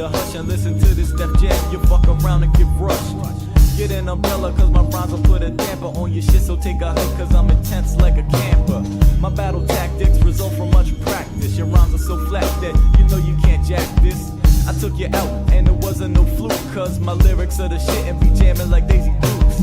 to hush and listen to this Def Jam. You fuck around and get rushed. Get an umbrella cause my rhymes will put a damper on your shit, so take a hike cause I'm intense like a camper. My battle tactics result from much practice. Your rhymes are so flat that you know you can't jack this. I took you out and it wasn't no fluke, cause my lyrics are the shit and be jamming like Daisy Dukes.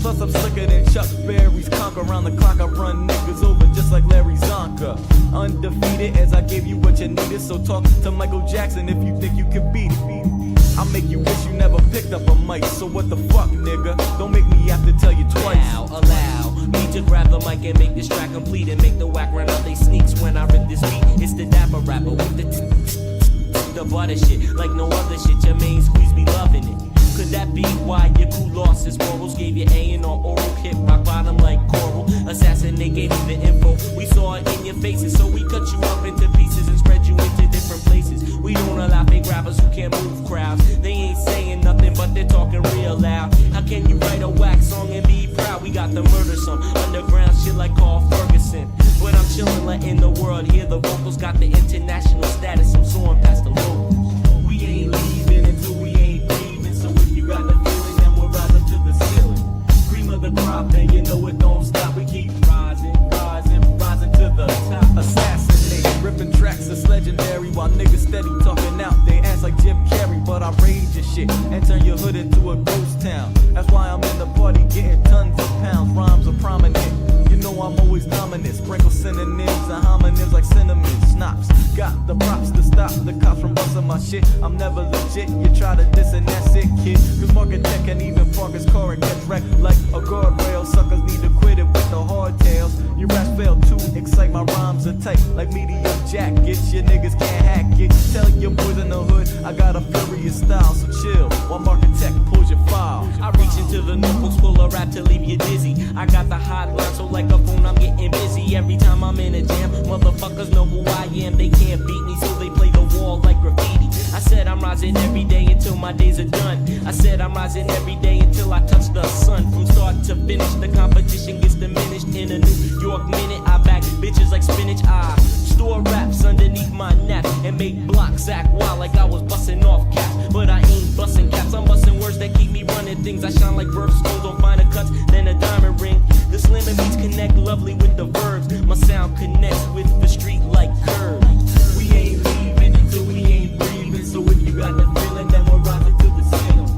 Plus I'm slicker than Chuck Berry's conch. Around the clock I run niggas over just like Larry Zonka. Undefeated as I gave you what you needed, so talk to Michael Jackson if you think you can beat it. I'll make you wish you never picked up a mic, so what the fuck, nigga? Don't make me have to tell you twice. Allow me to grab the mic and make this track complete, and make the whack run out they sneaks when I rip this beat. It's the dapper rapper with the butter shit, like no other shit. Your main squeeze be loving it. Could that be why your crew lost his morals? Gave you A&R oral, hit rock bottom like coral. Assassinate gave you the info. We saw it in your faces, so we cut you up into pieces and spread you into different places. We don't allow fake rappers who can't move crowds. They ain't saying nothing, but they're talking real loud. How can you write a whack song and be proud? We got to murder some underground shit like Carl Ferguson. But I'm chillin', letting the world hear the vocals. Got the international status, I'm soaring past the locals. We ain't leaving until we ain't breathing. So if you got the feeling, then we'll rise up to the ceiling. Cream of the crop, and you know it don't stop. We keep rising, rising, rising to the top. Assassinate, ripping tracks that's legendary, while niggas steady talking out they ass like Jim Carrey. But I rage your shit and turn your hood into a ghost town. That's why I'm in the party getting tons of pounds. Rhymes are prominent. You know I'm always dominant. Sprinkle synonyms and homonyms like cinnamon snaps. Got the props to stop the cops from busting my shit. I'm never legit. You try to diss and that's it, kid. Cause Market Tech can even park his car and get wrecked like a guardrail. Suckers need to quit it with the hardtails. Your raps fail to excite. My rhymes are tight like medium jackets. Your niggas can't hack it. Tell your boys in the hood I got a furious style. So chill while Market Tech pulls your file. I reach into the notebooks full of rap to leave you dizzy. I got the hotline, so like a phone I'm getting busy. Every time I'm in a jam, motherfuckers know who I am. They can't beat me, so they play the wall like graffiti. I said I'm rising every day until my days are done. I said I'm rising every day until I touch the sun. From start to finish, the competition gets diminished. In a New York minute, I back bitches like spinach. I store raps underneath my nap and make blocks act wild like I was busting off caps. But I ain't busting caps, I'm busting words that keep me running things. I shine like birthstones on finer cuts than a diamond ring. The slim and beats connect lovely with the verbs. My sound connects with the street like curves. We ain't leaving until we ain't breathing. So if you got the feeling, then we're rising to the ceiling.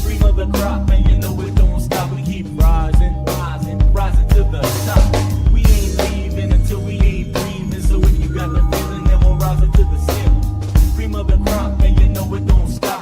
Cream of the crop, and you know it don't stop. We keep rising, rising, rising to the top. We ain't leaving until we ain't breathing. So if you got the feeling, then we're rising to the ceiling. Cream of the crop, and you know it don't stop.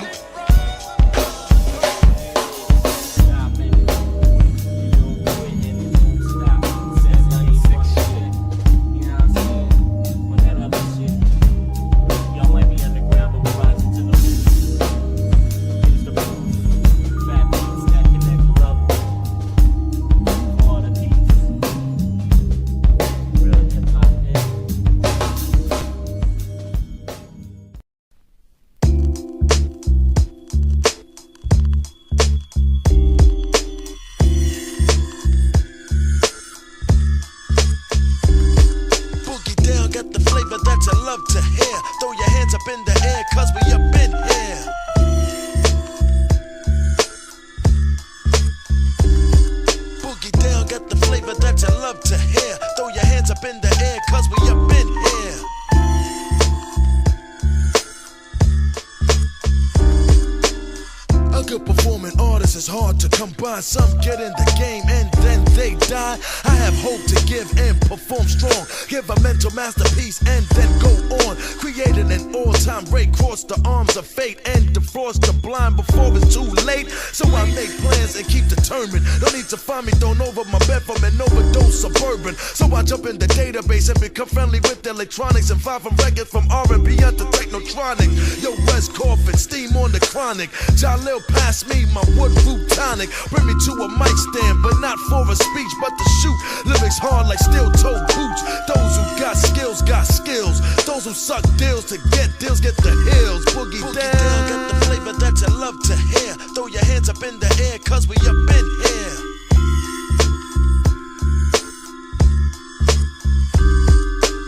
Some get in the game and then they die. I have hope to give and perform strong. Give a mental masterpiece and then go on. Created an all-time rate. Cross the arms of fate and defrost the blind before it's too late. So I make plans and keep determined. Don't need to find me thrown over my bed from an overdose suburban. So I jump in the database and become friendly with electronics and find from records from R&B to technotronic. Yo, West Coffin, steam on the chronic. Jalil pass me my wood root tonic. Bring me to a mic stand, but not for a speech, but to shoot lyrics hard like steel-toed boots. Those who got skills, got skills. Those who suck deals to get deals, get the hills. Boogie down, get the flavor that you love to hear. Throw your hands up in the air, cause we up in here.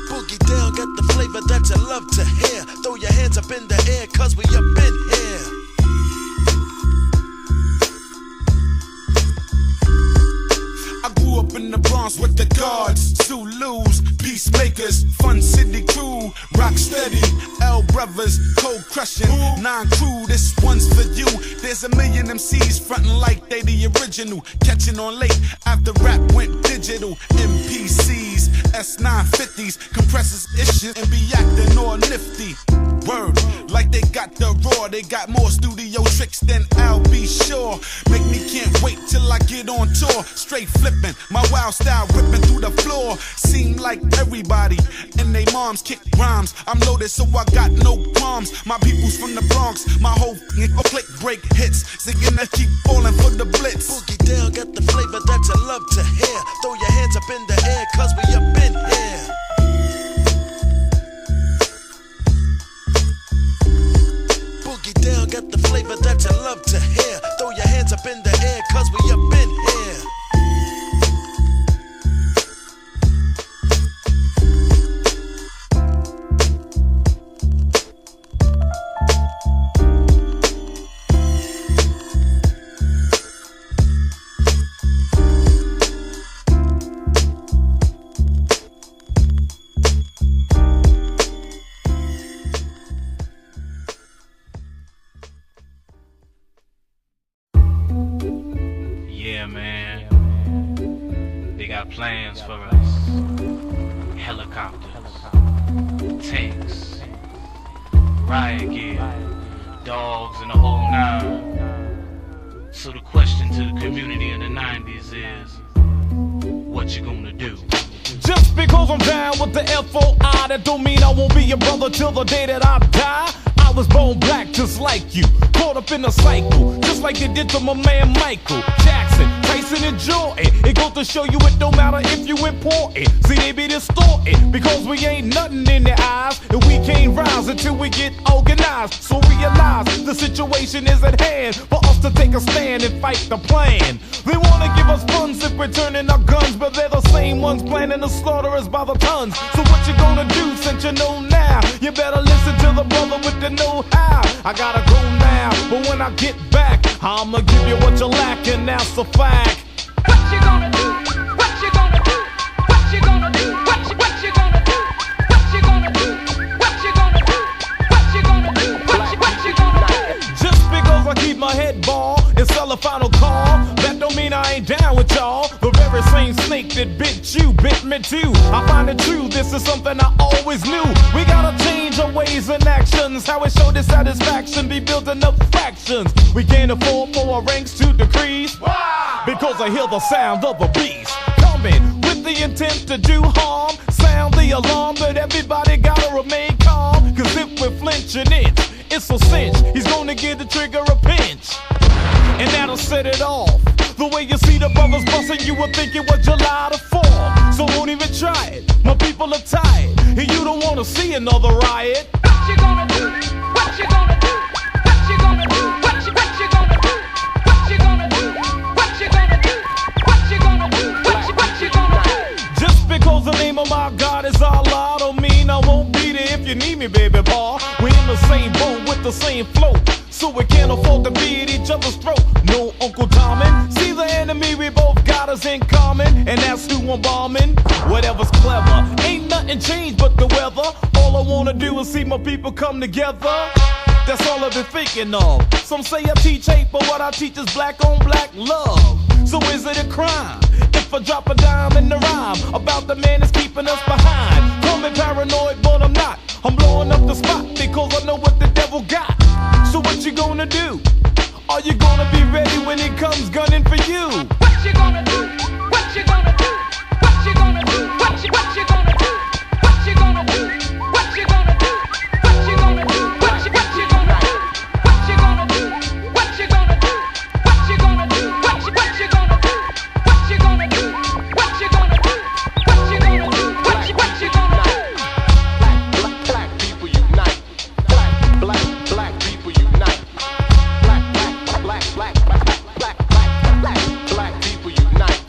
Boogie down, get the flavor that you love to hear. Throw your hands up in the air, cause we up in here. guards, Zulus, peacemakers, fun city crew, rock steady, L brothers, cold crushing, 9 crew, this one's for you. There's a million MCs frontin' like they the original, catching on late after rap went digital. MPCs, S950s, compressors issues and be acting all nifty. Word, like they got the raw, they got more studio tricks than I'll be sure. Make me can't wait till I get on tour. Straight flipping, my wild style ripping through the floor. Seem like everybody and they moms kick rhymes. I'm loaded so I got no qualms. My people's from the Bronx, my whole click break hits. Singing that keep falling for the blitz. Boogie down, got the flavor that you love to hear. Throw your hands up in the air, cause we up in here. Boogie down, got the flavor that you love to hear. Throw your hands up in the air, cause we up in here. Plans for us. Helicopters, tanks, riot gear, dogs, and the whole 9. So the question to the community in the 90's is, what you gonna do? Just because I'm down with the FOI, that don't mean I won't be your brother till the day that I die. I was born black just like you, caught up in a cycle, just like they did to my man Michael Jackson, Tyson and Jordan. It goes to show you it don't matter if you important. See, they be distorted because we ain't nothing in their eyes, and we can't rise until we get organized. So realize the situation is at hand for us to take a stand and fight the plan. They wanna give us funds if we're turning our guns, but they're the same ones planning to slaughter us by the tons. So what you gonna do since you know now? You better listen to the brother with the know-how. I gotta go now, but when I get back, I'ma give you what you're lacking, that's a fact. What you gonna do? What you gonna do? What you gonna do? What you gonna do? What you gonna do? What you gonna do? What you gonna do? What you gonna do? Just because I keep my head bald and sell a final call, that don't mean I ain't down with y'all. The very same snake that bit you, bit me too. I find it true, this is something I always knew. We gotta change our ways and actions. How it show dissatisfaction, be building up factions. We can't afford for our ranks to decrease. Why? Because I hear the sound of a beast coming with the intent to do harm. Sound the alarm, but everybody gotta remain calm. Cause if we're flinching it's a cinch. He's gonna give the trigger a pinch, and that'll set it off. The way you see the brothers busting, you would think it was July the 4th. So won't even try it, my people are tired, and you don't wanna see another riot. What you gonna do? What you gonna do? What you gonna do? What you gonna do? What you gonna do? What you gonna do? What you gonna do? What you gonna do? Just because the name of my God is Allah don't mean I won't be there if you need me, baby boy. We in the same boat with the same float, so we can't afford to be at each other's throat. No Uncle Tommy, see the enemy, we both got us in common, and that's who I'm bombing. Whatever's clever, ain't nothing changed but the weather. All I wanna do is see my people come together. That's all I've been thinking of. Some say I teach hate, but what I teach is black on black love. So is it a crime if I drop a dime in the rhyme about the man that's keeping us behind? Call me paranoid, but I'm not. I'm blowing up the spot because I know what the devil got. So what you gonna do? Are you gonna be ready when he comes gunning for you? What you gonna do? What you gonna do? What you gonna do? What you gonna do? What you gonna do? What you gonna do? What you gonna do? What you gonna do? What you gonna do? What you gonna do? What you gonna do? What you gonna do? What you gonna do? What you gonna do? What you gonna do? What you gonna do? Black people unite. Black people unite. Black people unite.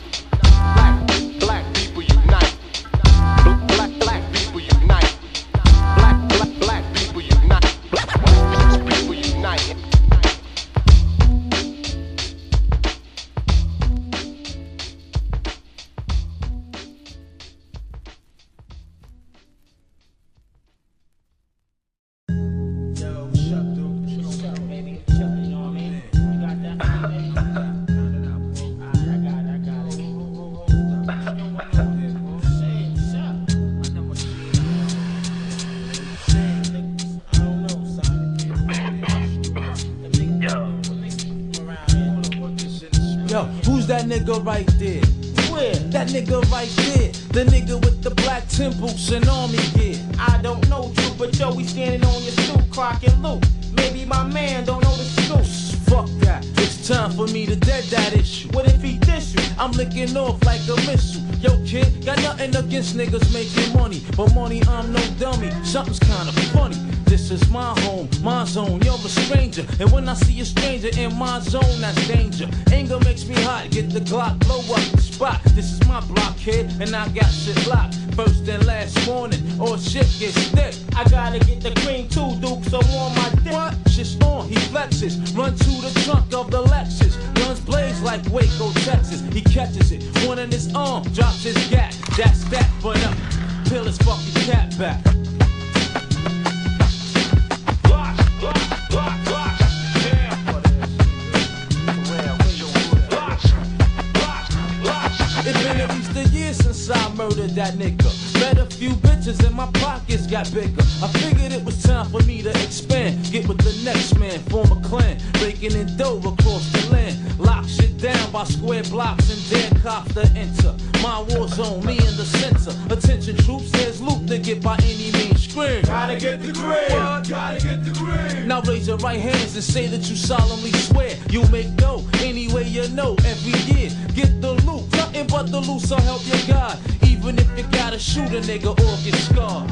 Black people unite. Yo, who's that nigga right there? Where? That nigga right there. The nigga with the black temples and army gear. I don't know you, but yo, we standing on your stoop, clocking loot. Maybe my man don't know the scoop. Fuck that, it's time for me to dead that issue. What if he diss you? I'm licking off like a missile. Yo kid, got nothing against niggas making money, but money I'm no dummy, something's kinda funny. This is my home, my zone, you're a stranger. And when I see a stranger in my zone, that's danger. Anger makes me hot, get the Glock, blow up the spot. This is my block, kid, and I got shit locked. First and last morning, or shit gets thick. I gotta get the cream too, Duke, so on my dick. What? Shit's on, he flexes. Run to the trunk of the Lexus. Guns blaze like Waco, Texas. He catches it, one in his arm, drops his gat. That's that, but up, peel his fucking cat back. It's been at least a year since I murdered that nigga. Met a few bitches and my pockets got bigger. I figured it was time for me to expand. Get with the next man, form a clan. Breaking in dough across the land. Lock shit down by square blocks and dare cops to enter. My war zone, me in the center. Attention troops, there's loot to get by any means. Scream. Gotta get the green. Gotta get the green. Now raise your right hands and say that you solemnly swear you'll make dough any way you know every year. Get the loot, nothing but the loot, so help your God. Even if you gotta shoot a nigga or get scarred.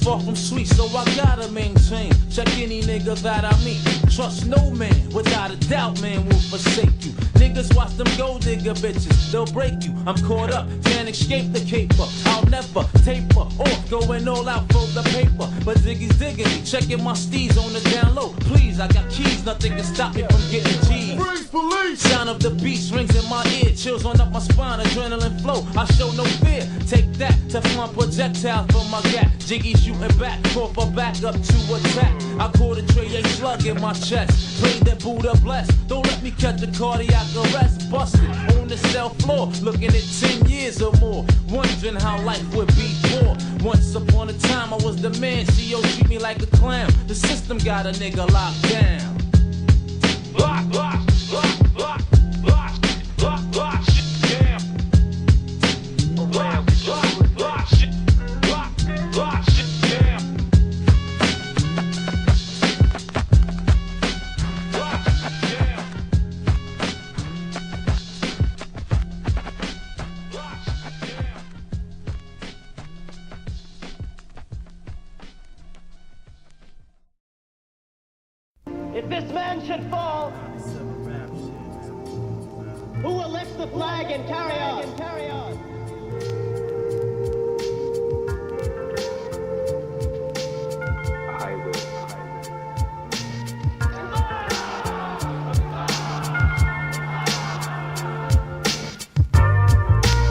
Far from sweet, so I gotta maintain. Check any nigga that I meet. Trust no man, without a doubt, man will forsake you. Niggas watch them gold digger bitches, they'll break you. I'm caught up, can't escape the caper. I'll never taper off, going all out for the paper. But Ziggy's digging me, checking my steez on the down low. Please, I got keys, nothing can stop me from getting G's. Freeze, police! Sound of the beats rings in my ear, chills on up my spine, adrenaline flow. I show no fear. Take that, Teflon projectile from my gap. Jiggy shooting back, call for back up to attack. I caught a tray A slug in my chest. Played that Buddha blessed. Don't let me catch a cardiac arrest. Busted on the cell floor, looking at 10 years or more. Wondering how life would be poor. Once upon a time I was the man. CO treat me like a clown. The system got a nigga locked down. Block, block, block, block, block, block, block, shit, damn. Block, block, block, shit, block, block, shit, damn. Block, damn. Block, damn. If this man should fall, who will lift the flag and carry on? I will.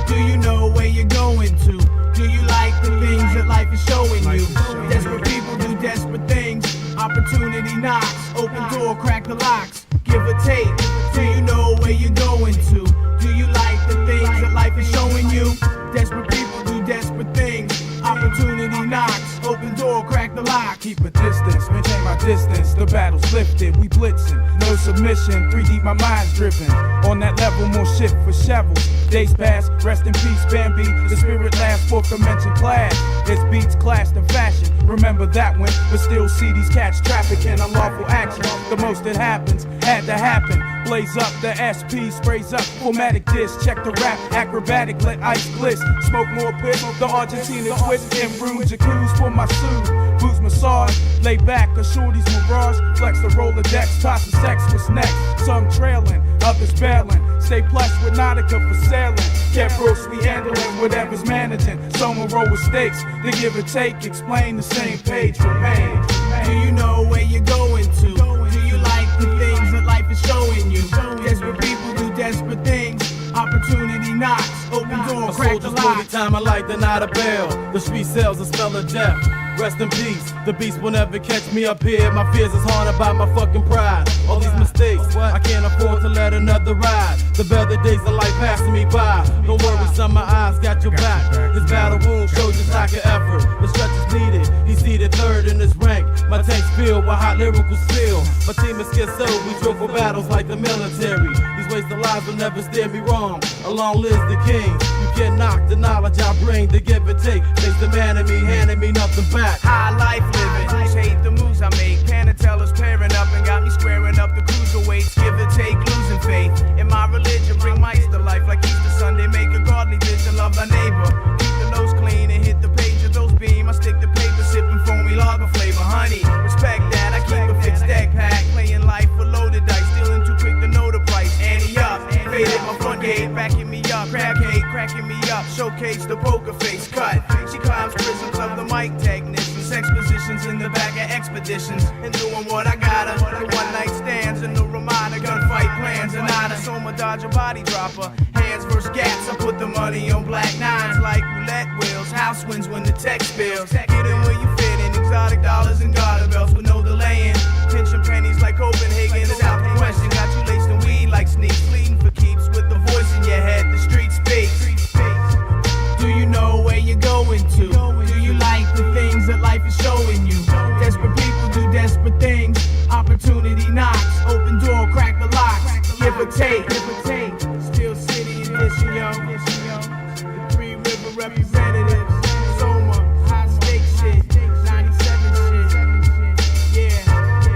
Do you know where you're going to? Do you like the things that life is showing you? Desperate people do desperate things. Opportunity knocks, open door, crack the locks, give or take. Do you know where you're going to? Do you like the things that life is showing you? Desperate people do desperate things. Opportunity knocks, open door, crack the lock. Keep a distance, maintain my distance. The battle's lifted, we blitzing, no submission. 3 deep, my mind's driven. On that level, more shit for shovels. Days pass, rest in peace, Bambi. The spirit lasts, 4th dimension clash. Its beats clashed in fashion. Remember that one, but still see these cats trafficking unlawful action. The most that happens had to happen. Blaze up the SP, sprays up, formatic disc. Check the rap, acrobatic, let ice bliss. Smoke more piss, the Argentina twist. In room jacuzzi for my suit. Boots massage, lay back, a shorty's mirage. Flex the Rolodex, toss the sex, what's next? Some trailing, others bailing. Stay plush with Nautica for sailing. Get Bruce, we handling whatever's managing. Soma roll with stakes, the give or take. Explain the same page, remain. Do you know where you're going to? Do you like the things that life is showing you? Desperate people do desperate things. Opportunity knocks, open door, crack the lock. Time I like the not a bell. The street sells the spell of death. Rest in peace, the beast will never catch me up here. My fears is haunted by my fucking pride. All these mistakes, I can't afford to let another ride. The better days of life passing me by. Don't worry, son, my eyes got your back. His battle wound shows just lack of effort. The stretch is needed, he's seated third in his rank. My tank's filled with hot lyrical spill. My team is schizo, we drill for battles like the military. These wasted lives will never steer me wrong. Along lives the king. You can't knock the knowledge I bring. The give and take makes the man in me, handing me nothing back. High life living, hate the moves I make. Panatella's pairing up and got me squaring up the cruiserweights. Give or take, losing faith in my religion. Bring mice to life like Easter Sunday. Make a godly vision, love thy neighbor. Keep the nose clean and hit the page of those beams. I stick to paper, sipping foamy lager flavor. Honey, respect that, I keep a fixed deck pack. Playing life with loaded dice, stealing too quick to know the price. Annie up, faded my front gate, backing me up. Crab cake, cracking me up, showcase the poker face cut. She climbs prisms of the mic technician. Sex positions in the back of expeditions. And doing what I gotta. The one night stands and the Ramada gunfight plans. And I, the Soma dodge a body dropper. Hands versus gats, I put the money on black nines like roulette wheels. House wins when the tech spills. Get in where you fit in, exotic dollars and garter belts with no delaying. Pension pennies like Copenhagen is out the question. Got you laced in weed like sneaks, bleeding for keeps with the voice in your head. The street speaks. Do you know where you're going to? Do you like the things that life is showing you? Desperate people do desperate things. Opportunity knocks, open door, crack the locks. Give or take, Steel City edition, yo. The Three River representatives. Soma, high stakes shit. 97 shit. Yeah. The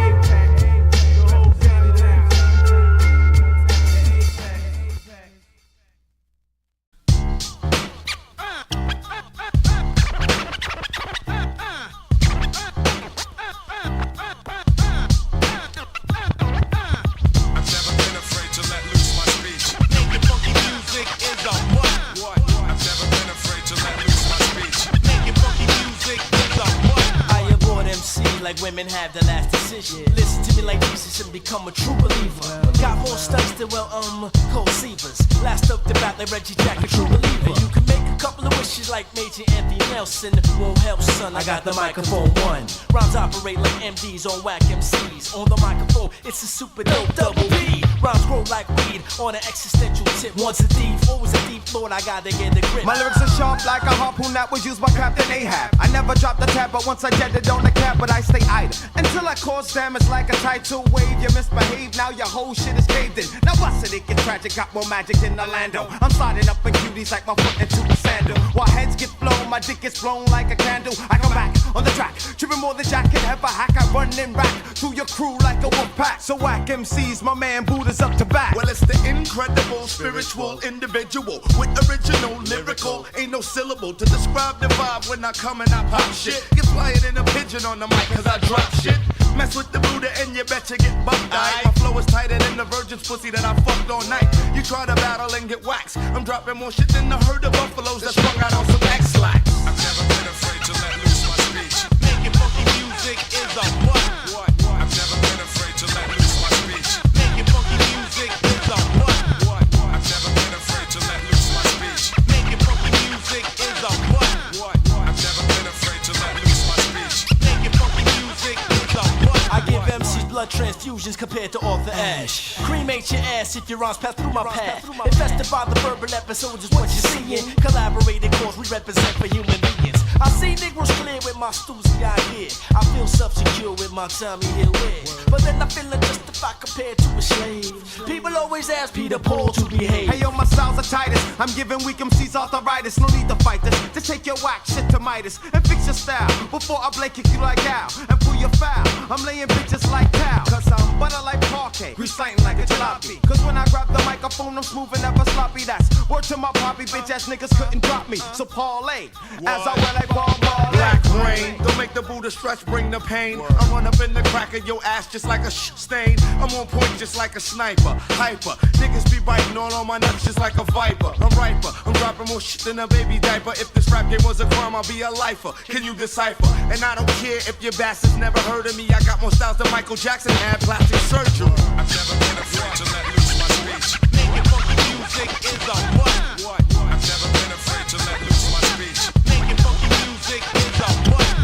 Apex, the whole Canada. Like women have the last decision. Listen to me like Jesus and become a true believer. Got more stunts than cold seavers. Last up the bat like Reggie Jack, a true believer. And you can make a couple of wishes like Major Anthony Nelson. Won't help, son. I got the microphone one. Rhymes operate like MDs on whack MCs. On the microphone, it's a super dope double B. Rhymes grow like weed on an existential tip. Once a thief, always a deep lord. I gotta get the grip. My lyrics are sharp like a harpoon that was used by Captain Ahab. I never dropped the tab, but once I jetted on the cap, but I stay idle until I cause damage like a tidal wave. You misbehave, now your whole shit is caved in. Now bust it gets tragic, got more magic than Orlando. I'm sliding up in cuties like my foot into a sandal. While heads get blown, my dick gets blown like a candle. I come back on the track, tripping more than Jack can ever hack. I run and rack through your crew like a wolf pack. So whack MCs, my man Buddha's up to bat. Well, it's the incredible spiritual individual with original lyrical. Ain't no syllable to describe the vibe when I come and I pop shit. Get flying in a pigeon on the mic cause I drop shit. Mess with the Buddha and you bet you get bumped. My flow is tighter than the virgin's pussy that I fucked all night. You try to battle and get waxed. I'm dropping more shit than the herd of buffaloes that sprung out on some X-Lax. I've never been afraid to let loose my speech. Making funky music is a what? I've never been afraid to let loose my speech. Making funky music is a what? I've never been afraid to let loose my speech. Making funky music is a what? I've never been afraid to let loose my speech. Making funky music is a what? I give MCs blood transfusions compared to Arthur Ashe. Cremate your ass if your rhymes pass through my path. Infested by the verbal episodes is what you're seeing. Collaborating cause we represent for human beings. I see Negroes clear with my Stussy out here. I feel self-secure with my Tommy Hill wear. But then I feel unjustified compared to a slave. People always ask Peter Paul to behave. Hey yo, my styles are tightest. I'm giving weak MCs arthritis. No need to fight this. Just take your whack shit to Midas and fix your style before I blade kick you like Al and pull your foul. I'm laying bitches like cow. Cause I'm butter like parquet, reciting like a jalopy. Cause when I grab the microphone, I'm smooth and never sloppy. That's word to my poppy, bitch ass niggas couldn't drop me. So parlay, as I wear like ball. Black rain, don't make the Buddha stretch, bring the pain. I run up in the crack of your ass just like a stain. I'm on point just like a sniper, hyper. Niggas be biting all on my nuts just like a viper. I'm riper, I'm dropping more shit than a baby diaper. If this rap game was a crime, I'll be a lifer. Can you decipher? And I don't care if your bastards never heard of me. I got more styles than Michael Jackson had plastic surgery. I've never been afraid to let loose my speech. Making funky music is a what? I've never been afraid to let loose my speech. Making funky music is a what?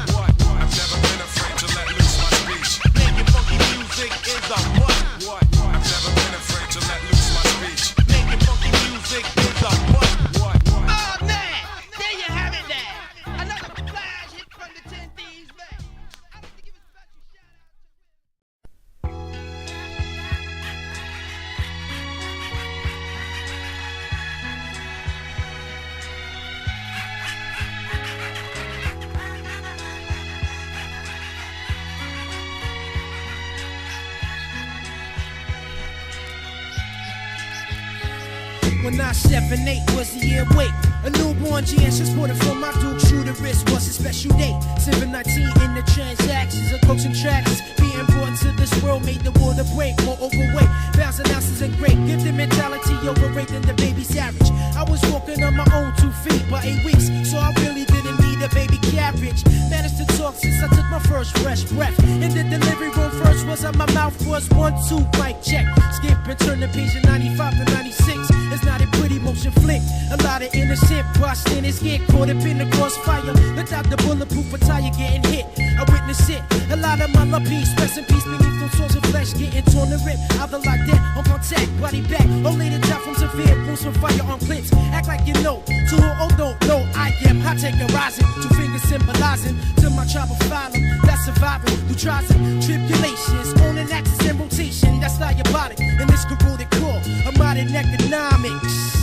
when I 7'8" was the year wait. A newborn GS transported from my Duke. Shooter wrist was a special day. 719 in the transactions of coaching tracks. Being brought to this world made the water break. More overweight, 1,000 ounces and great. Gifted mentality overrated the baby's average. I was walking on my own 2 feet by 8 weeks, so I really didn't need a baby carriage. Managed to talk since I took my first fresh breath. In the delivery room, first was out my mouth was 1, 2, mic check. Skip and turn the page of 95 to 96. It's not a pretty motion flick. A lot of innocent bystanders get caught up in the crossfire. Without the bulletproof attire getting hit, I witness it. A lot of my love peace, rest in peace beneath those swords of flesh getting torn and ripped. Either like that, on contact, body back, or later die from severe wounds from firearm clips. Act like you know, to who oh don't know I am. High tech and rising, 2 fingers symbolizing to my tribe of phylum that's surviving through trials and tribulations. On an axis in rotation, that's diabolic. In this corroded core of modern economics.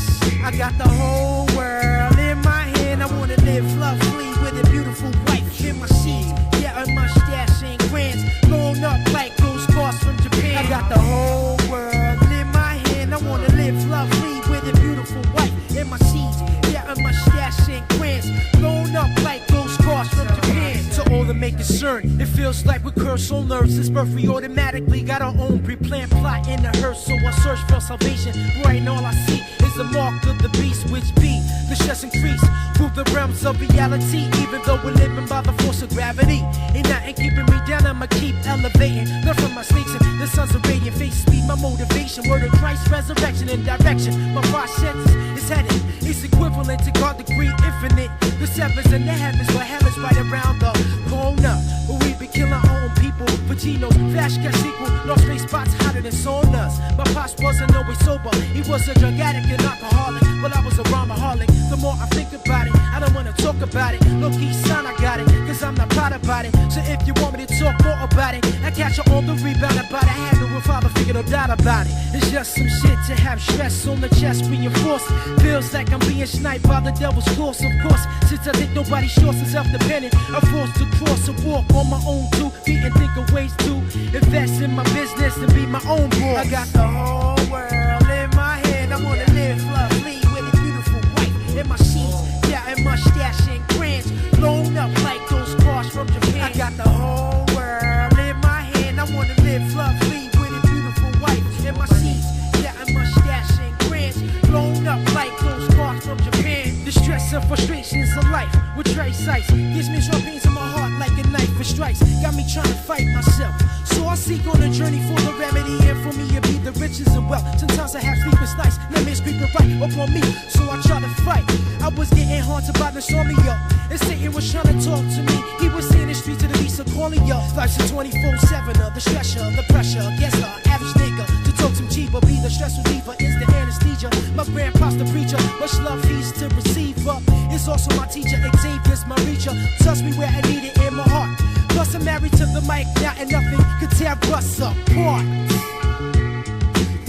I got the whole world in my hand. I wanna live lovely with a beautiful wife in my seeds. Yeah, a mustache and grands blown up like those cars from Japan. I got the whole world in my hand. I wanna live lovely with a beautiful wife in my seeds. Yeah, a mustache and grands blown up like those cars from Japan. To all the make concern, it feels like we curse on nerves. Since birth we automatically got our own pre-planned plot in the hearse. So I search for salvation. Right, all I see is the mark of the beast, which be the stress increase through the realms of reality. Even though we're living by the force of gravity, ain't nothing keeping me down. I'ma keep elevating. Learn from my mistakes and the sons of radiant faces be my motivation. Word of Christ, resurrection and direction. My process is headed. It's equivalent to God degree infinite. The sevens and the heavens, but hell is right around the corner. But we be killing our own people. Vaginos, flash cash sequel, lost space spots hotter than saunas. My pops wasn't always sober. He was a drug addict and alcoholic. Well, I was a rhymaholic. The more I think about it, I don't wanna talk about it. Low key sign I got it, cause I'm not proud about it. So if you want me to talk more about it, I catch you on the rebound about it. Handle with father figure no doubt about it. It's just some shit to have stress on the chest reinforced. Feels like I'm being sniped by the devil's course, of course. Since I think nobody short and self-dependent, I'm forced to cross a walk on my own 2 feet and think of ways to invest in my business and be my own boss. I got the whole world in my hand. I wanna live lovely with a beautiful wife in my sheets. Yeah, and mustache and grands blown up like those cars from Japan. I got the whole world in my hand. I wanna live lovely with a beautiful wife in my sheets. Yeah, and mustache and grands blown up like those cars from Japan. The stress and frustrations of life with trace sights gives me strong pains in my heart like a knife for strikes. Got me trying to fight myself. So I seek on a journey for the remedy, and for me it be the riches and wealth. Sometimes I have sleepless nights, nightmares creeping right upon me, so I try to fight. I was getting haunted by the Insomnia, and Satan was trying to talk to me. He was saying the streets of the beast are calling ya. Life's a 24/7, the stressor, the pressure. Guess the average nigga to talk some cheaper, be the stress reliever, is the anesthesia. My grandpa's the preacher, much love he's to receive up. It's also my teacher, Xavier's my reacher. Touch me where I need it in my heart. Plus I'm married to the mic now, and nothing could tear us apart.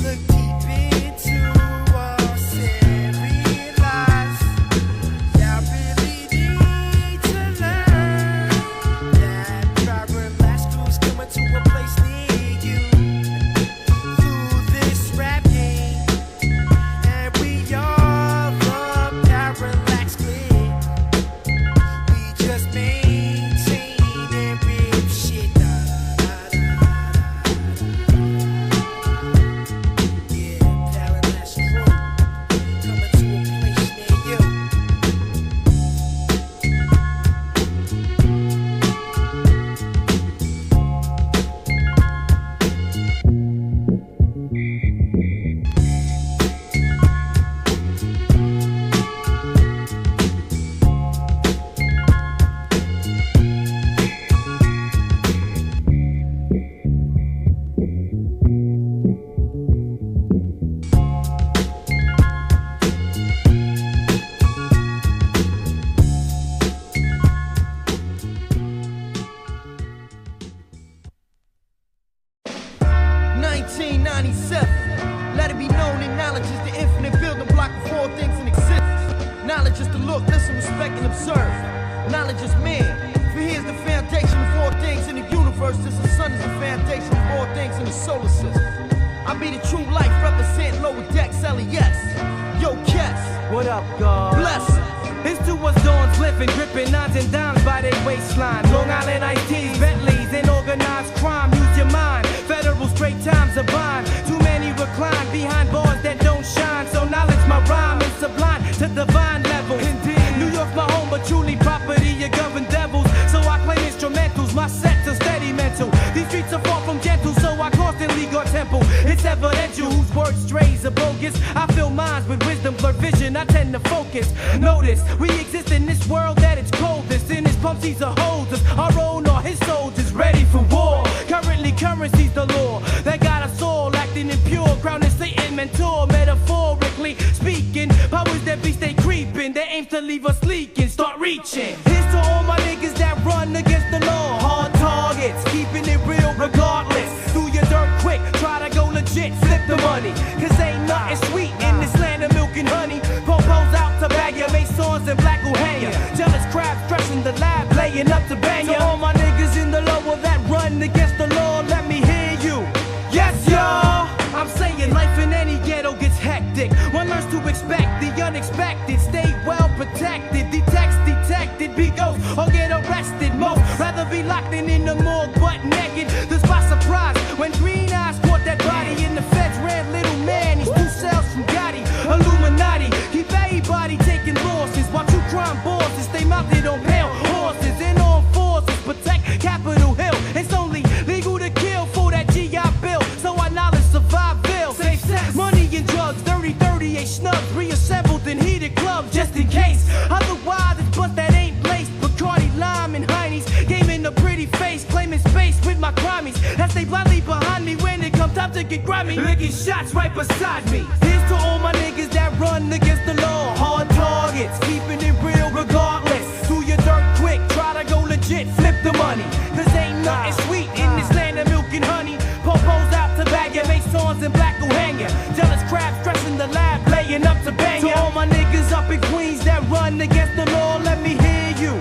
Look deep into us and realize y'all really need to learn that Tracklist last crews coming to a place near you through this rap game, and we are the Parallax Clique. We just maintain and rip shit. sniffing, gripping nines and dimes by their waistline. Long Island iced teas, Bentleys, and organized crime. Use your mind. Federal straight times are blind. Too many recline behind bars that don't shine. So knowledge my rhyme is sublime to divine levels. Indeed. New York's my home, but truly property of governed devils. So I claim instrumentals, my sets are steady mental. These streets are far from gentle, so I constantly go temple. It's evidential whose word strays are bogus. I fill minds with wisdom, blur vision, I tend to focus. Notice, we exist in this world that it's coldest. In his pumps, he's a holders. Our own or his soldiers ready for war. Currently, currency's the law that got us all acting impure. Crown and Satan mentor, metaphorically speaking. Powers that be stay creeping, they aim to leave us leaking. Start reaching. Here's to all my niggas that run against the law. Hard targets, keeping it real regardless. Do your dirt quick, try to go legit, flip the money. Cause ain't nothing sweet in this land of milk and honey. Popos out to bag ya, masons and black will hang ya. Jealous crabs stressing the lab, laying up to bang ya. To all my niggas in the lower that run against the law, let me hear you. Yes, y'all. I'm saying life in any ghetto gets hectic. One learns to expect the unexpected. Stay well protected. Detected, be ghost or get arrested. Most rather be locked in the morgue, butt naked. This by surprise when green eyes caught that body in the feds. Ran little man, he's 2 cells from Gotti. Illuminati, keep everybody taking losses. While true crime bosses stay mounted on pale horses and on forces. Protect Capitol Hill. It's only legal to kill for that GI Bill. So our knowledge survival. Safe sex, money and drugs, 30-38 snubs, reassembled in heated clubs just in case. Otherwise, it's bust that ain't laced. Bacardi, lime, and Heinies. Gaming a pretty face, claiming space with my crimies. That stay blindly behind me when it comes time to get grimy. Licking shots right beside me. Here's to all my niggas that run against the law. Hard targets, keeping it real regardless. Do your dirt quick, try to go legit, flip the money. Cause ain't nothing sweet in this land of milk and honey. Popos out to bag ya, masons and black will hang ya. Jealous crabs stressing the lab, laying up to bang ya. To all my niggas up in Queens that run against the law, let me hear you.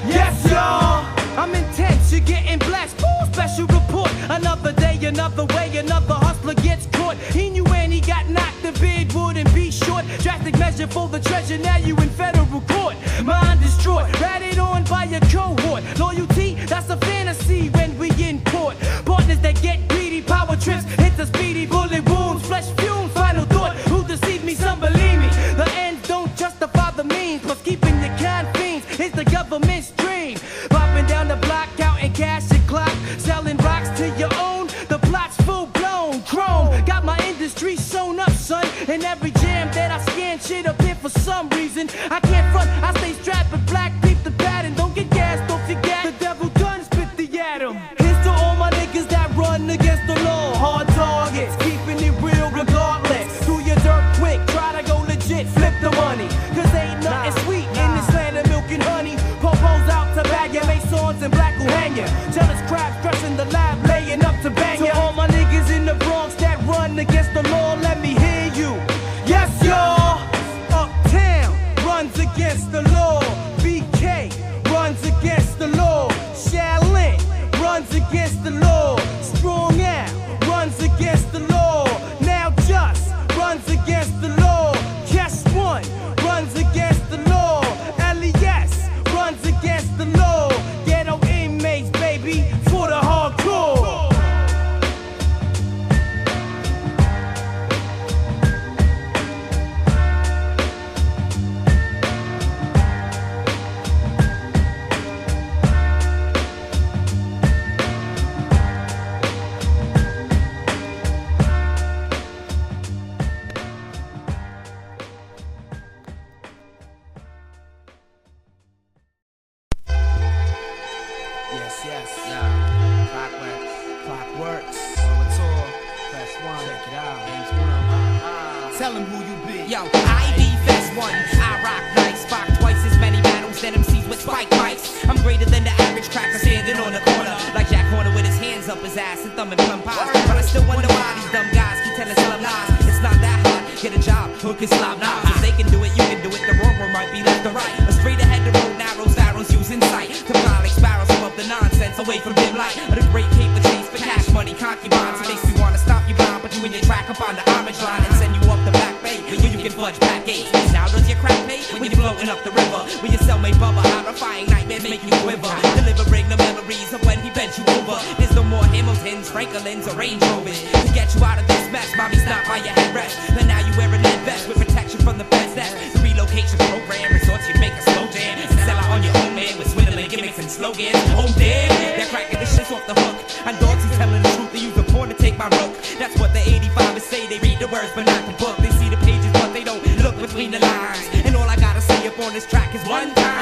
Yes, y'all. I'm intense, you're getting blessed. Ooh, special report. Another day, another way, another hustler gets caught. He knew when he got knocked, the bid wouldn't be short. Drastic measure for the treasure, now you in federal court. Mind destroyed, ratted on by your cohort. Loyalty, that's a fantasy when we in court. Partners that get greedy, power trips, hit the speedy, bullet wounds, flesh fumes. Final thought, who deceived me, some believe me. The ends don't justify the means, plus keeping your kind fiends is the government's dream. Popping down the block, counting cash and clock, selling rocks to your own. The plot's full blown, chrome. Got my industry sewn up, son. And every jam that I scan, shit up here for some reason. I can't front, I stay strapped with black, peep the pattern. Don't get gassed, don't forget. The devil done spit the atom. Here's to all my niggas that run against the law. Hard targets, keeping it real regardless. Do your dirt quick, try to go legit, flip the money. Cause ain't nothing sweet in this land of milk and honey. Popos out to bag ya, masons and black will hang ya. Jealous crabs stressing the lab, laying up to bang ya. To all my niggas in the Bronx that run against the law, let me hear you. Yes, y'all. Uptown runs against the law. BK runs against the law. Shaolin runs against the law. Strong out runs against the law. Now Just runs against the law. Kess One runs against the law. LES runs against the law. Ghetto inmates, baby, for the hardcore. Yes. Clokworx. Fast One. Check it out. Tell him who you be. Yo, I be Fast One. I rock nice. Rock twice as many battles than MCs with spike mics. I'm greater than the average cracker standing on the corner. Like Jack Horner with his hands up his ass and thumbing plum pies. But I still wonder why these dumb guys keep telling us lies. It's not that hard. Get a job, hook and slob knobs. If they can do it, you can do it. The road might be left or right. A straight ahead the road, narrows, arrows using sight. To fly like sparrows above the nonsense, away from dim light. Of the great paper chase for cash money, concubines. It makes me wanna stop you blind, but you in your track up on the orange line and send you up the back bay where you can fudge back 8. Now does your crack pay when you're floating up the river? When your cellmate bubba out of make you quiver. Delivering the memories of when he bent you over. There's no more Hamiltons, Franklins, or Range Rovers to get you out of this mess. Mommy's not by your headrest, and now you wearing that vest with protection from the feds. That's the relocation program. Resorts you make a slow jam and sell out on your own man with swindling gimmicks and slogans. Oh damn, they're cracking the shit off the hook. And dogs who's telling the truth, they use the porn to take my rook. That's what the 85ers say. They read the words but not the book. They see the pages but they don't look between the lines. And all I gotta say up on this track is one time.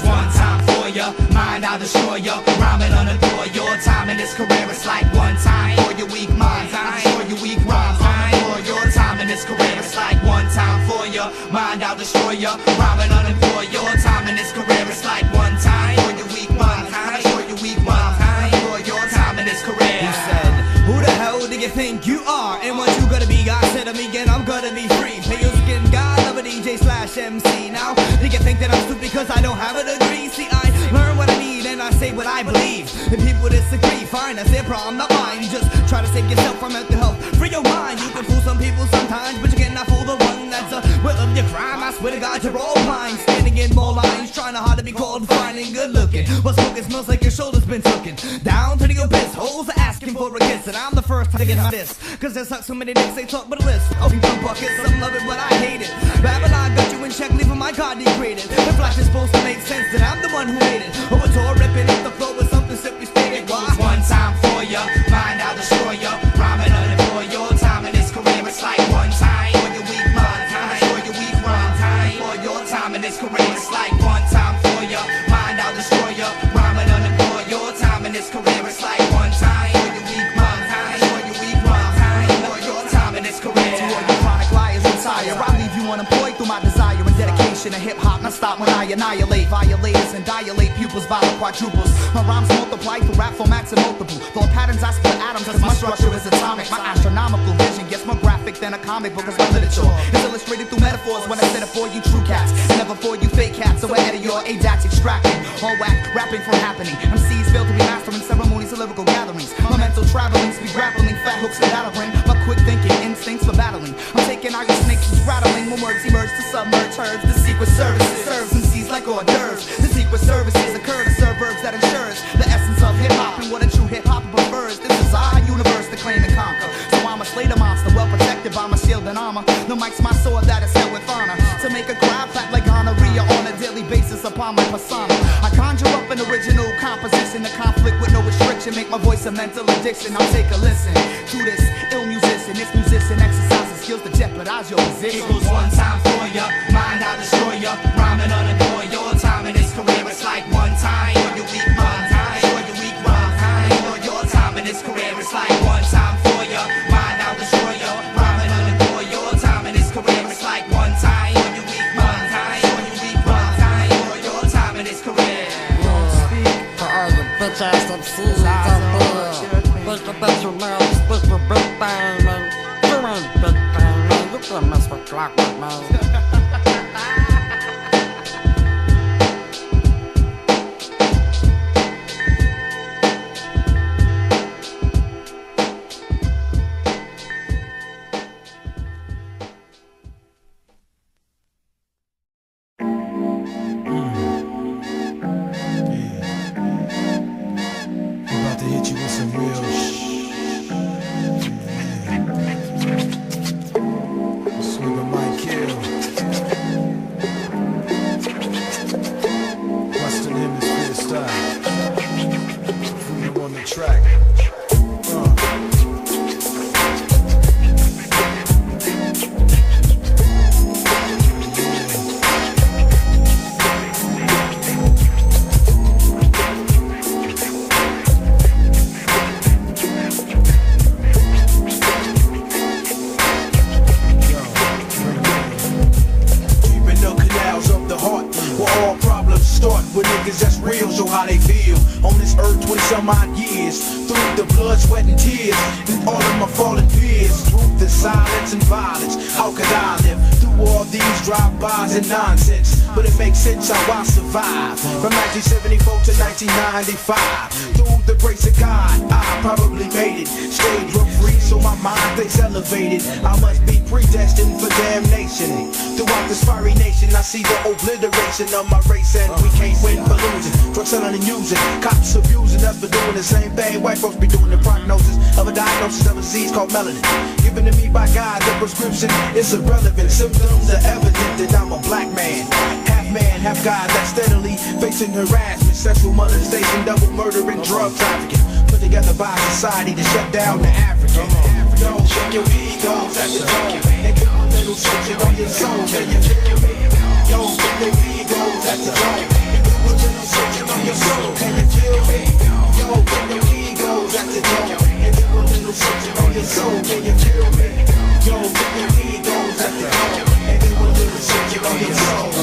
One time for ya, mind I'll destroy ya. Rhyming unadore your time in this career. It's like one time for your weak minds. I'll destroy your weak rhymes. For your time in this career. It's like one time for ya, mind I'll destroy ya. Rhyming unadore your time in this career. It's like one time for your weak minds. I'll destroy your weak rhymes. For your time in this career. He said, who the hell do you think you are? And what you gonna be? God said to me again, I'm gonna be free. Pay your skin, God, love a DJ/MC. Now, do you think that I'm stupid because I don't have a degree? See, I learn what I need and I say what I believe. If people disagree, fine, that's their problem, not mine. You just try to save yourself from mental health. Free your mind, you can fool some people sometimes, but you cannot fool the one that's a will of your crime. I swear to God, you're all blind. Standing in more lines, trying to hard to be called fine and good looking. What's smoking smells like your shoulder's been tooken. Down to the abyss, hoes are asking for a kiss, and I'm the first to get my diss. Cause there's so many dicks, they talk but a list. Oh, you dumb buckets, some love it, but I hate it. Babylon got you in check, leaving my God degraded. The flash is supposed to make sense that I'm the one who made it. Over tour ripping up the flow with something simply stated. Why? One time for ya, mind I'll destroy ya. Rhyming unadore your time in this career. It's like one time for your weak mind. For your weak rhyme. For your time in this career. It's like one time for ya, mind I'll destroy ya. Rhyming unadore your time in this career. It's like one time for your weak mind. For your weak rhyme. For your time in this career. To all you chronic liars and tire, I leave you unemployed through my desire and dedication to hip-hop. Now stop when I annihilate violators and dilate pupils, violent quadruples. My rhymes multiply through rap formats and multiple thought patterns. I split atoms cause my structure is atomic. My astronomical vision gets more graphic than a comic book. Cause my literature is illustrated through metaphors. When I said it for you true cats, never for you fake cats. So ahead of your ADAX extracting all whack, rapping from happening. MCs fail to be mastering ceremonies and lyrical gatherings. My mental travelings be grappling fat hooks and that'll bring my quick thinking instincts for battling. I'm taking out your snakes and rattling. When words emerge to submerge herbs. The secret services serves MCs like hors d'oeuvres. The secret services occur to serve verbs that ensures the essence of hip-hop and what a true hip-hop prefers. This is our universe to claim and conquer. So I'm a slater monster, well protected by my shield and armor. The mic's my sword that is held with honor. To make a crowd clap like gonorrhea on a daily basis upon my persona. I conjure up an original composition, a conflict with no restriction. Make my voice a mental addiction. Now take a listen to this ill musician. This musician exercises skills to jeopardize your position. It goes one time for ya, mind I'll destroy ya. Rhyming unadore your time in this career. It's like one time for your weak mind. For your weak rhyme. For your time in this career. It's like one time for ya, mind I'll destroy ya. Rhyming unadore your time in this career. It's like one time for your weak mind. For your weak rhyme. For your time in this career. For all you bitch ass MCs out there, think that you know you speak your big thing, man. You ain't big thing, man. You can't mess with Clokworx, man. Nonsense, but it makes sense how I survive. From 1974 to 1995, through the grace of God, I probably made it. Stayed drug free, so my mind stays elevated. I must be predestined for damnation. Throughout this fiery nation, I see the obliteration of my race, and we can't win for losing. selling and using. Cops abusing us for doing the same thing. White folks be doing the prognosis of a diagnosis of a disease called melanin. Given to me by God, the prescription is irrelevant. Symptoms are evident that I'm a black man. Half God that's steadily facing harassment, sexual molestation, double murder, and drug trafficking. Put together by society to shut down the African. Yo, check your egos at the door and give a little searching on your soul. Can you feel me? Yo, check your egos at the door and give a little searching on your soul. Can you feel me? Yo, check your egos at the door and give a little searching on your soul. Can you feel me? Yo, check your egos at the door and give a little searching on your soul.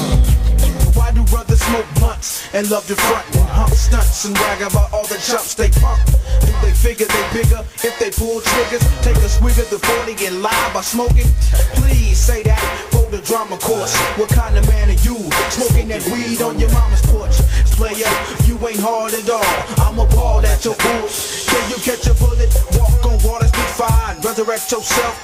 Why do brothers smoke blunts and love to front and hump stunts and brag about all the chumps they pump? Do they figure they bigger if they pull triggers? Take a swig of the 40 and lie by smoking? Please say that for the drama course. What kind of man are you? Smoking that weed on your mama's porch. Player, you ain't hard at all. I'm appalled at your bullshit. Can you catch a bullet? Walk on water, be fine. Resurrect yourself?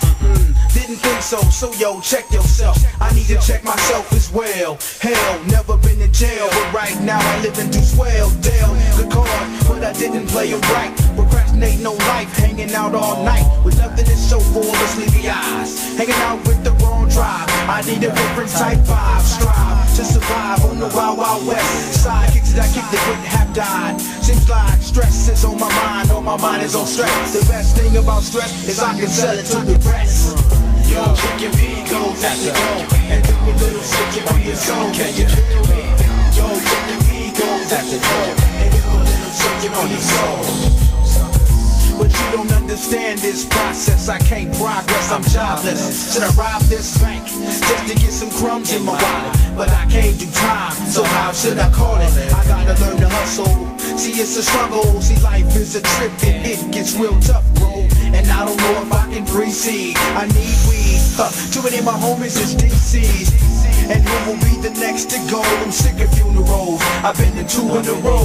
Didn't think so, so yo, check yourself. I need to check myself as well. Hell, never been in jail, but right now I live in Swell Dale. The card, but I didn't play it right. Procrastinate no life, hanging out all night with nothing to show for the sleepy eyes. Hanging out with the wrong tribe. I need a different type vibe. Strive to survive on the Wild Wild West. Side kicks that I kicked that wouldn't have died. Seems like stress is on my mind, or my mind is on stress. The best thing about stress is I can sell it to the rest. Yo, check your egos at the door and do a little searching on your soul. Can you feel me? Yo, check your egos at the door and do a little searching on your soul. But you don't understand this process. I can't progress, I'm jobless. Should I rob this bank just to get some crumbs in my wallet? But I can't do time, so how should I call it? I gotta learn to hustle. See, it's a struggle. See, life is a trip and it gets real tough, bro. And I don't know if I can precede. I need weed. Too many of my homies is DC's. And who will be the next to go? I'm sick of funerals. I've been to 2 in a row.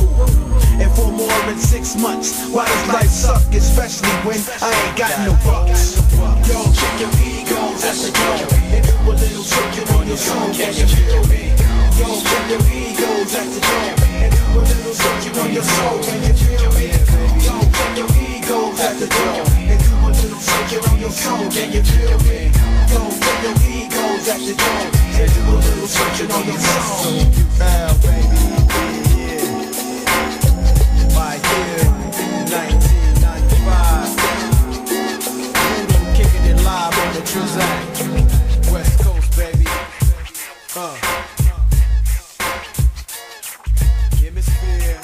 And for more than 6 months. Why does life suck? Especially when I ain't got no bucks. Yo, check your egos at the door and do a little searching on your soul. Can you feel me? Yo, check your egos at the door and do a little searching on your soul. Can you feel me? Yo, check your egos at the door and do a little searching on your soul. Can you feel me? Yo, check your egos at the door and do a little searching on your soul. You found, baby, yeah. My year, 1995. Kicking it live on the Trizak. West Coast, baby. Hemisphere.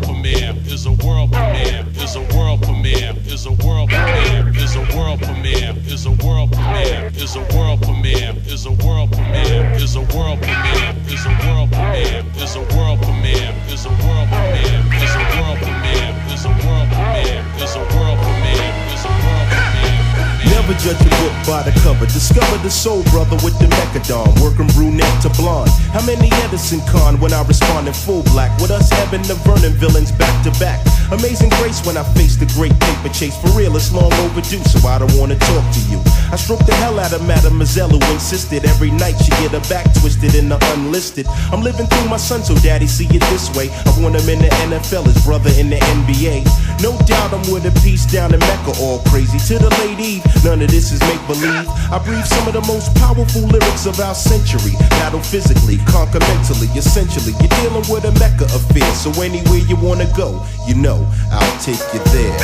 Premiere is a world premiere, is a world premiere, is a world premiere, is a world premiere, is a world premiere, is a world premiere, is a world premiere, is a world premiere, is a world premiere, is a world premiere, is a world premiere, is a world premiere, is a world premiere, is a world premiere, is a world premiere. Never judge a book by the cover. Discover the soul brother with the mechadon, working brunette to blonde. How many Edison Con when I respond in full black? With us having the Vernon villains back to back. Amazing grace when I face the great paper chase. For real, it's long overdue, so I don't wanna talk to you. I stroked the hell out of Mademoiselle who insisted every night she get her back twisted in the unlisted. I'm living through my son, so daddy see it this way. I want him in the NFL, his brother in the NBA. No doubt I'm with a piece down in Mecca, all crazy. To the late Eve, none of this is make-believe. I breathe some of the most powerful lyrics of our century. Battle physically, conquer mentally, essentially. You're dealing with a Mecca affair, so anywhere you wanna go, you know, I'll take you there.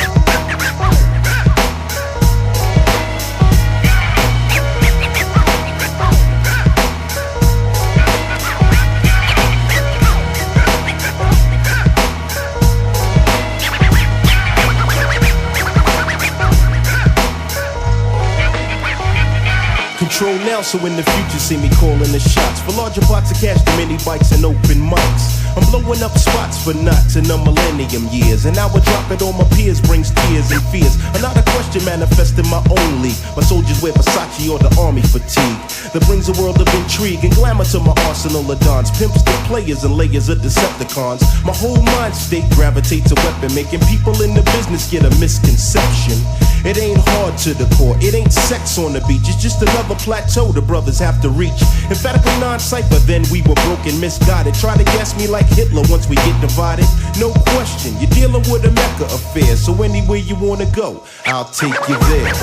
control now, so in the future see me calling the shots. For larger pots of cash, the mini bikes and open mics. I'm blowing up spots for knots in the millennium years. And now I drop it on my peers, brings tears and fears. Another question manifesting my own league. My soldiers wear Versace or the army fatigue. That brings a world of intrigue and glamour to my arsenal of dons. Pimps the players and layers of Decepticons. My whole mind state gravitates to weapon making. People in the business get a misconception. It ain't hard to the core, it ain't sex on the beach. It's just another plateau the brothers have to reach. Emphatically non-cypher, then we were broken, misguided. Try to gas me like Hitler once we get divided. No question, you're dealing with a Mecca affair. So anywhere you wanna go, I'll take you there.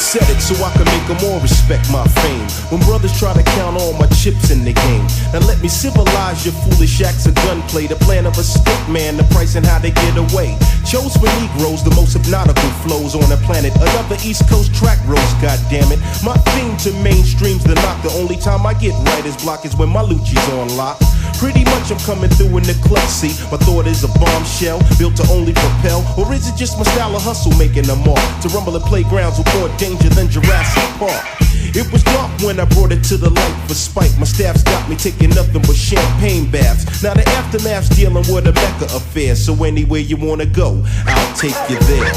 Said it so I can make them all respect my fame. When brothers try to count all my chips in the game. Now let me civilize your foolish acts of gunplay. The plan of a stick man, the price and how they get away. Chose for Negroes, the most hypnotical flows on the planet. Another East Coast track roast, goddammit. My theme to mainstream's the knock. The only time I get writer's block is when my Lucci's on lock. Pretty much I'm coming through in the clutch, see. My thought is a bombshell, built to only propel. Or is it just my style of hustle making them mark? To rumble at playgrounds with more danger than Jurassic Park. It was dark when I brought it to the light for spite. My staff's got me taking nothing but champagne baths. Now the aftermath's dealing with a Mecca affair. So anywhere you wanna go, I'll take you there.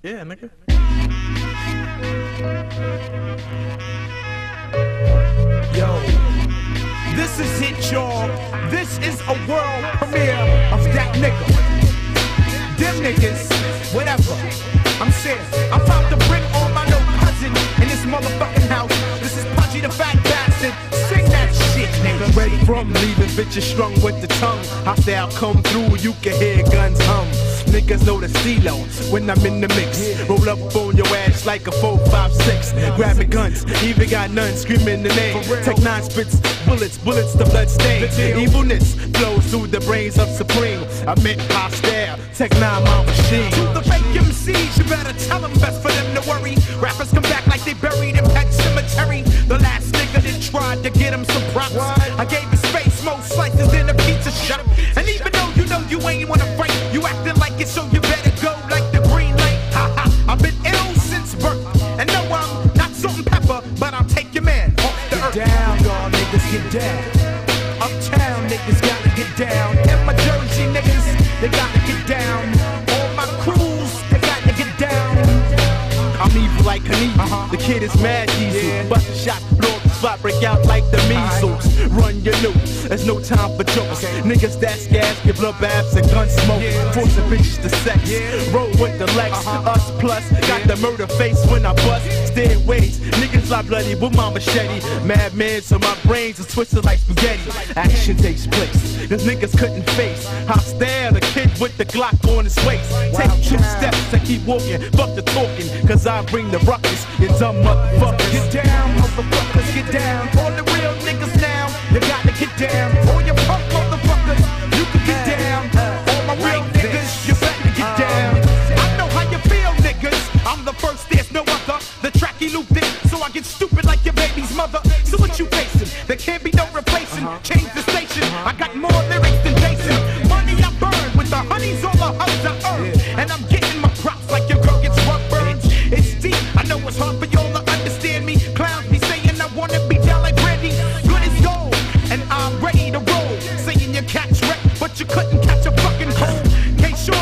Yeah, nigga. Yo, this is it, y'all. This is a world premiere of that nigga. Them niggas, whatever. I'm serious. I'm about to bring all my little cousin in this motherfucking house. This is Pudgee the fat bastard. Sing that shit, nigga. Where you from? Leaving bitches strung with the tongue. Hostile come through, you can hear guns hum. Niggas know the CeeLo when I'm in the mix. Roll up on your ass like a 4-5-6. Grabbing guns, even got none screaming the name. Tech 9 spits bullets, the blood stain. Evilness flows through the brains of Supreme. I meant hostile, Tech 9 my machine. To the fake MCs, you better tell them best for them to worry. Rappers come back like they buried in Pet Cemetery. The last nigga that tried to get him some props. I gave his face more slices than a pizza shop. And even though you ain't wanna fight, you acting like it, so you better go like the green light. Ha ha, I've been ill since birth. And no, I'm not salt and pepper, but I'll take your man off the earth. Get down, y'all niggas, get down. Uptown niggas gotta get down. And my Jersey niggas, they gotta get down. All my crews, they gotta get down. I'm evil like Knievel. The kid is mad diesel. Bustin' shots, blow up the spot, break out like the measles. Run your loop. there's no time for jokes. Niggas that's gas, give blood baths and gun smoke. Forcing bitches to sex. Roll with the Lex, us plus. Got the murder face when I bust. Stairways, niggas lie bloody with my machete. Madman, so my brains are twisted like spaghetti. Action takes place, cause niggas couldn't face. Hostile, the kid with the Glock on his waist. Take 2 steps and keep walking, fuck the talking, cause I bring the ruckus, you dumb motherfuckers. Get down, motherfuckers, get down. All the real niggas now, you gotta get down. All your punk motherfuckers, you can get down. All my real niggas, you better get down. I know how you feel, niggas. I'm the first, there's no other. The track he looped in, so I get stupid like your baby's mother. So what you facing? There can't be no replacing. Change the station, I got more lyrics than Jason. Money I burn with the honeys, all the hoes I earn. And I'm getting my props like your girl gets rough burns. It's deep, I know it's hard for y'all to understand me. Clowns be saying I wanna be down like Brandy. Good as gold, and I'm ready to roll. Saying you catch wreck, but you couldn't catch a fucking cold. Can't sure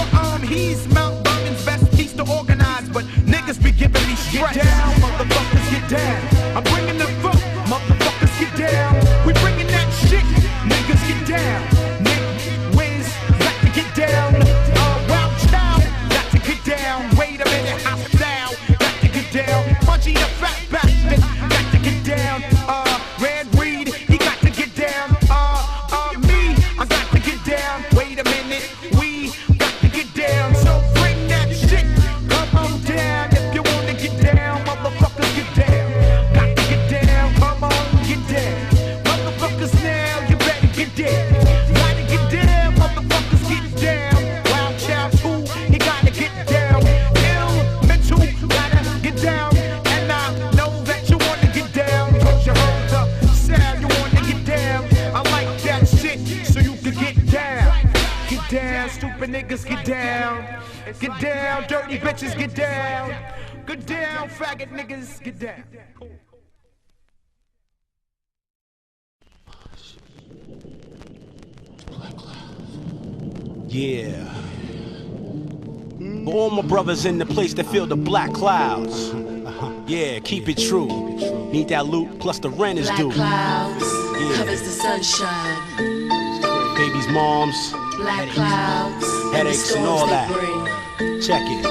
he's Mount Vermon's best piece to organize, but niggas be giving me stress. Get down, motherfuckers, get down. I'm bringing the funk, motherfuckers, get down. We bringing that shit, niggas, get down. Nick, Wiz, got to get down. Wild Child, got to get down. Wait a minute, hostile, got to get down. Pudgee the fat bastard, got to get down. Red Reed, he got to get down. Me, I got to get down. Wait a minute, we got to get down. So bring that shit, come on down. If you wanna get down, motherfuckers, get down. Got to get down, come on, get down. Motherfuckers now, you better get down. Gotta get down, motherfuckers, get down. Wild Child 2, he gotta get down. Ill mental, gotta get down. And I know that you wanna get down, cause you heard the sound, you wanna get down. I like that shit, so you can get down. Get down, stupid niggas, get down. Get down, dirty bitches, get down. Get down, faggot niggas, get down. Yeah. For all my brothers in the place that feel the black clouds. Yeah, keep it true. Need that loot, plus the rent is due. Black clouds covers the sunshine. Baby's moms, Black clouds headaches and all storms they that. bring. Check it.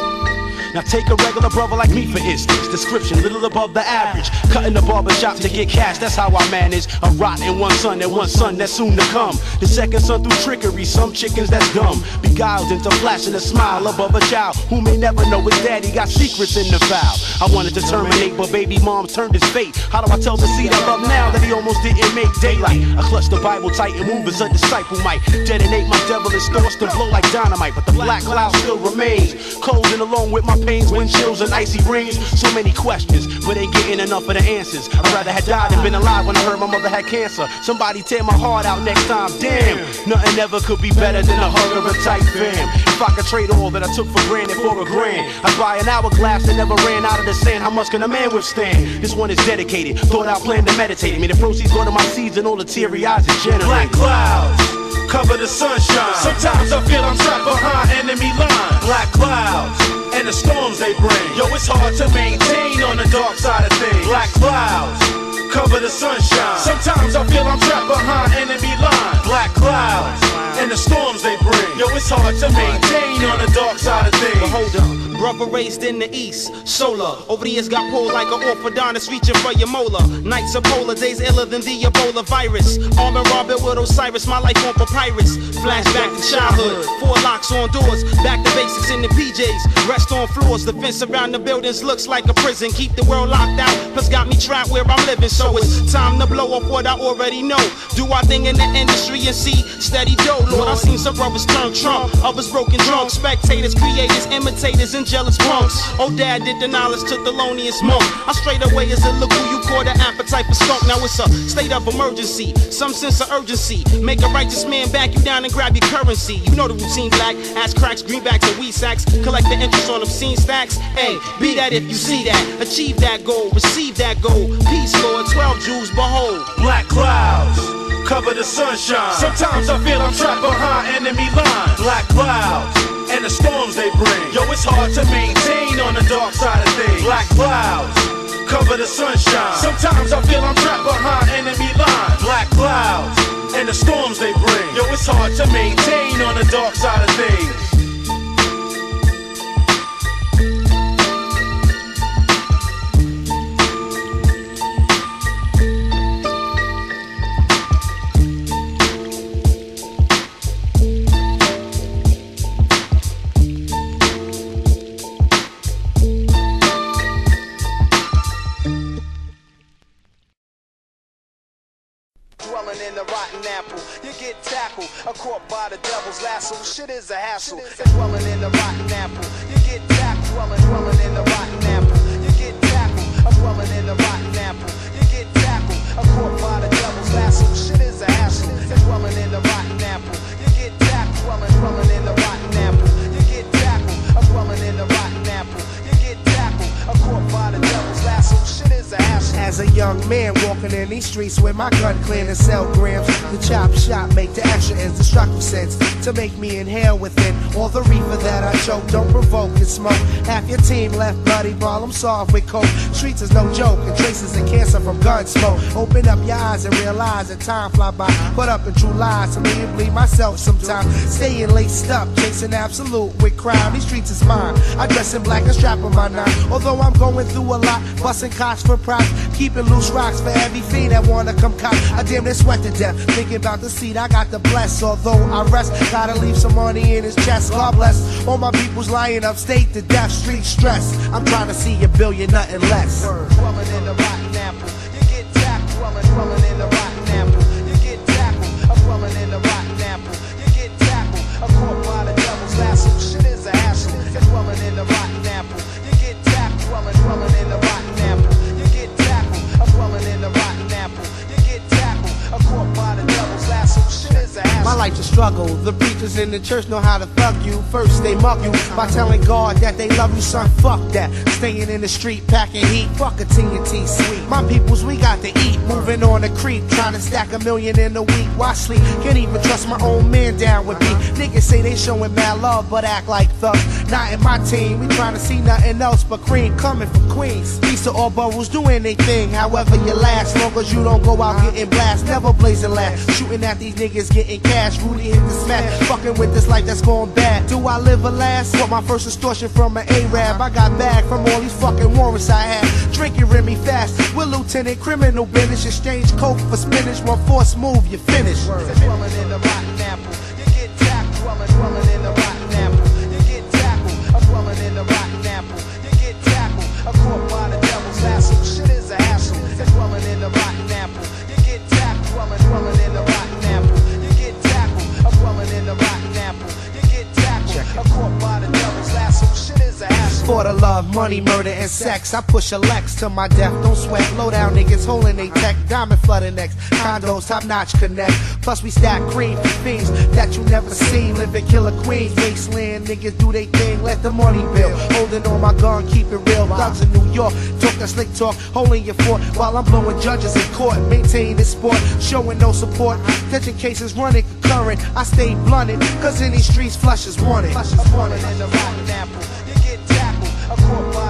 Now take a regular brother like me for instance. Description, little above the average. Cutting the barbershop to get cash, that's how I manage. A rotten one son and one son that's soon to come. The second son through trickery, some chickens that's dumb. Beguiled into flashing a smile above a child who may never know his daddy got secrets in the file. I wanted to terminate, but baby mom turned his fate. How do I tell the seed I love now that he almost didn't make daylight? I clutch the Bible tight and move as a disciple might. Detonate my devilish thoughts to blow like dynamite. But the black cloud still remains. Cold and along with my pains, wind chills and icy rains. So many questions, but ain't getting enough of the answers. I'd rather have died than been alive when I heard my mother had cancer. Somebody tear my heart out next time, damn. Nothing ever could be better than a hug of a tight fam. If I could trade all that I took for granted for $1 grand, I'd buy an hourglass that never ran out of the sand. How much can a man withstand? This one is dedicated, thought out, planned to meditate. May the proceeds go to my seeds and all the teary eyes it generates. Black clouds cover the sunshine. Sometimes I feel I'm trapped behind enemy lines. Black clouds and the storms they bring. Yo, it's hard to maintain on the dark side of things. Black clouds cover the sunshine. Sometimes I feel I'm trapped behind enemy lines. Black clouds and the storms they bring. Yo, it's hard to maintain on the dark side of things. But hold up, brother raised in the east, solar. Over the years got pulled like an orthodontist reaching for your molar. Nights are polar, days iller than the Ebola virus. Arm and Robert with Osiris, my life on papyrus. Flashback to childhood, 4 locks on doors. Back to basics in the PJs, rest on floors. The fence around the buildings looks like a prison. Keep the world locked out, plus got me trapped where I'm living. So it's time to blow up what I already know. Do our thing in the industry and see steady dough. Lord, I seen some brothers turn Trump, others broken drunk. Spectators, creators, imitators, and jealous punks. Oh, dad did the knowledge to Thelonious Monk. I straight away as a look who you call the appetite for skunk. Now it's a state of emergency, some sense of urgency. Make a righteous man back you down and grab your currency. You know the routine, black ass cracks, greenbacks, and weed sacks. Collect the interest on obscene stacks. Hey, be that if you see that. Achieve that goal, receive that goal. Peace, Lord, 12 Jews, behold. Black clouds cover the sunshine. Sometimes I feel I'm trapped behind enemy lines. Black clouds and the storms they bring. Yo, it's hard to maintain on the dark side of things. Black clouds cover the sunshine. Sometimes I feel I'm trapped behind enemy lines. Black clouds and and the storms they bring. Yo, it's hard to maintain on the dark side of things. Dwelling in the rotten apple, you get tackled, caught by the devil's lasso. Shit is a hassle. Dwelling in the rotten apple, you get tackled. Dwelling in the rotten apple, you get tackled. Dwelling in the rotten apple, you get tackled, caught by the devil's lasso. Shit is a hassle. Dwelling in the rotten apple, you get tackled. Dwelling in the rotten apple, you get tackled. Dwelling in the rotten apple, you get tackled, caught by the devil's lasso. Shit is a hassle. As a young man walking in these streets with my gun clean and sell grams, the chop shop make the extra ends destructive sense to make me inhale within all the reefer that I choke. Don't provoke and smoke. Half your team left bloody, problem solved with coke. Streets is no joke, and traces of cancer from gun smoke. Open up your eyes and realize that time fly by. Put up in true lies to me and bleed myself sometimes. Staying laced up, chasing absolute with crime. These streets is mine. I dress in black and strap on my nine. Although I'm going through a lot, busting cops for props, keeping loose rocks for every fiend that wanna come cop. I damn near sweat to death, thinking about the seed I got to bless. Although I rest, gotta leave some money in his chest. God bless all my people's lying upstate to death, street stress. I'm trying to see a billion, nothing less. Dwelling in the rotten apple, you get tackled. Dwelling in the rotten apple, you get tackled. Dwelling in the rotten apple, you get tackled. Caught by the devil's lasso. Shit is a hassle. Dwelling in the rotten apple, you get tackled. Dwelling in the rotten apple, you get tackled. Dwelling in the rotten apple, you get tackled. Caught by the devil's lasso. Shit is a hassle. My life's a struggle. The preachers in the church know how to fuck you. First they mug you by telling God that they love you, son. Fuck that. Staying in the street, packing heat. Fuck a T&T sweet. My peoples, we got to eat. Moving on the creep, trying to stack $1 million in a week. Why sleep? Can't even trust my own man down with me. Niggas say they showing mad love, but act like thugs. Not in my team. We trying to see nothing else but cream coming from Queens. Peace to all boroughs doing they thing. However you last, long as you don't go out getting blast. Never blazing last. Shooting at these niggas, getting cash. Rudy hit the smash. Fucking with this life that's going bad. Do I live or last? Got my first extortion from an Arab. I got bagged from all these fucking warrants I had. Drinking Remy fast. With Lieutenant Criminal Business. Exchange coke for spinach. One force move, you finish. Dwelling in the rotten apple, you get tackled. Dwelling in the rotten apple, you get tackled. Dwelling in the rotten apple, you get tackled. Caught by the devil's lasso. Shit is a hassle. Dwelling in the rotten apple, you get tackled. Dwelling in the rotten apple, you get tackled. Dwelling in the rotten apple, you get tackled. Caught by the devil's lasso. Shit is a hassle. For the love, money, murder, and sex, I push a Lex to my death. Don't sweat, low down niggas holding they tech. Diamond flooding necks, condos, top notch connect. Plus we stack cream for fiends that you never seen. Living killer queens, wasteland niggas do they thing. Let the money build. Holding on my gun, keep it real. Thugs in New York, talk that slick talk, holding your fort while I'm blowing judges in court. Maintain this sport, showing no support. Catching cases running concurrent. I stay blunted, cause in these streets flush is wanted. Dwelling in the rotten apple, you get tackled. Caught by